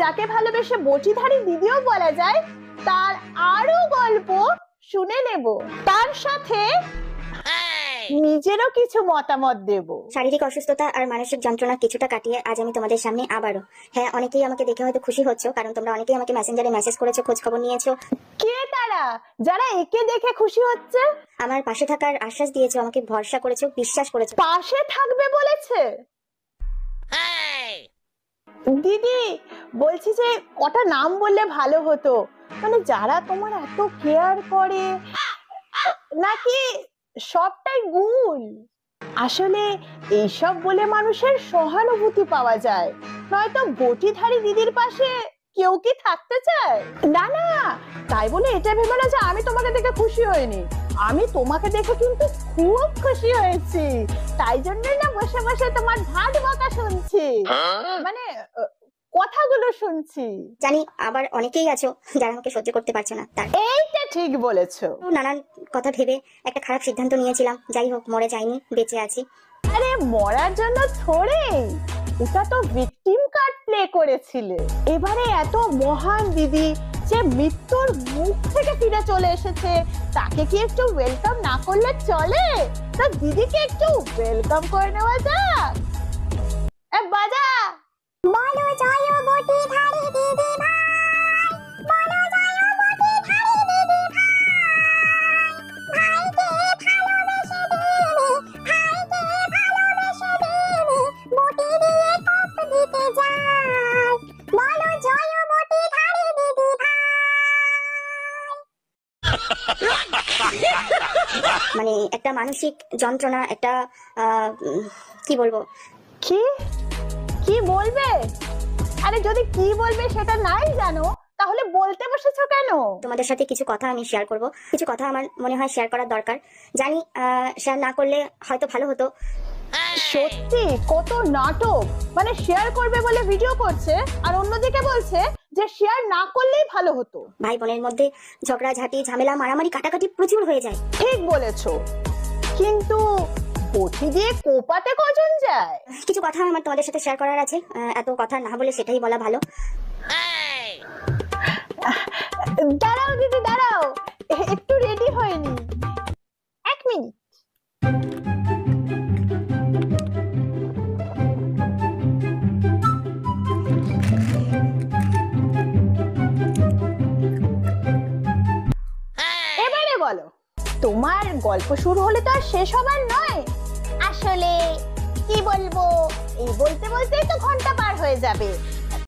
যাকে ভালোবেসে বটিধারী দিদিও বলা যায়, তার আরো গল্প শুনে নেব, তার সাথে নিজেরও কিছু মতামত দেব। শারীরিক অসুস্থতা আর মানসিক যন্ত্রণা কিছুটা কাটিয়ে আজ আমি তোমাদের সামনে আবারও, হ্যাঁ অনেকেই আমাকে দেখে হয়তো খুশি হচ্ছ, কারণ তোমরা অনেকেই আমাকে মেসেঞ্জারে মেসেজ করেছো, খোঁজ খবর নিয়েছো। কে তারা যারা একে দেখে খুশি হচ্ছে? আমার পাশে থাকার আশ্বাস দিয়েছো, আমাকে ভরসা করেছো, বিশ্বাস করেছো। পাশে থাকবে বলেছে দিদি। বলছি যে কটা নাম বললে ভালো হতো, মানে যারা তোমার এত কেয়ার করে, নাকি সবটাই ভুল? আসলে এইসব বলে মানুষের সহানুভূতি পাওয়া যায়, নয়তো বটিধারী দিদির পাশে কেউ কি থাকতে চায়? না না, তাই বলে এটা ভেবে না যে আমি তোমাকে দেখে খুশি হইনি। আমি তোমাকে দেখে কিন্তু খুব খুশি হয়েছি, তাই জন্যই না বসে বসে তোমার ঢাক বকা শুনছি, মানে কথাগুলো শুনছি। জানি আবার অনেকেই আছো যারা আমাকে সহ্য করতে পারছো না, তার এইটা ঠিক বলেছো। নানান কথা ভেবে একটা খারাপ সিদ্ধান্ত নিয়েছিলাম। যাই হোক, মরে যাইনি, বেঁচে আছি। আরে মরার জন্য থোড়ে, ওটা তো ভিকটিম কার্ড প্লে করেছিলে। এবারে এত মহান দিদি যে মৃত্যুর মুখ থেকে ফিরে চলে এসেছে, তাকে কি একটু ওয়েলকাম না করলে চলে? তা দিদিকে একটু ওয়েলকাম করে নেওয়া যাক। বাজা বলো জয় বটিধারী দিদি ভাই, বলো জয় বটিধারী দিদি ভাই, ভাইকে ভালোবেসে দেবে, ভাইকে ভালোবেসে দেবে, বটি দিয়ে কোপ দিতে যায়, বলো জয় বটিধারী দিদি ভাই। মানে একটা মানসিক যন্ত্রণা, একটা কি বলবো, কি কি বলবে? আরে যদি কি বলবে সেটা নাই জানো, তাহলে বলতে বসেছো কেন? তোমাদের সাথে কিছু কথা আমি শেয়ার করব, কিছু কথা আমার মনে হয় শেয়ার করার দরকার। জানি শেয়ার না করলে হয়তো ভালো হতো। সত্যি কত নাটক, মানে শেয়ার করবে বলে ভিডিও করছে আর অন্যদিকে বলছে যে শেয়ার না করলেই ভালো হতো। ভাই বোনের মধ্যে ঝগড়া ঝাঁটি ঝামেলা মারামারি কাটাকাটি প্রচুর হয়ে যায়। ঠিক বলেছো, কিন্তু বটি দিয়ে কোপাতে কজন যায়? কিছু কথা আমার তোমাদের সাথে শেয়ার করার আছে, এত কথা না বলে সেটাই বলা ভালো। দাঁড়াও দিদি দাঁড়াও, একটু রেডি হয়নি, 1 মিনিট। এবারে বলো, তোমার গল্প শুরু হলে তো আর শেষ হবার নয়। আসলে কি বলবো, এই বলতে বলতেই তো ঘন্টা পার হয়ে যাবে।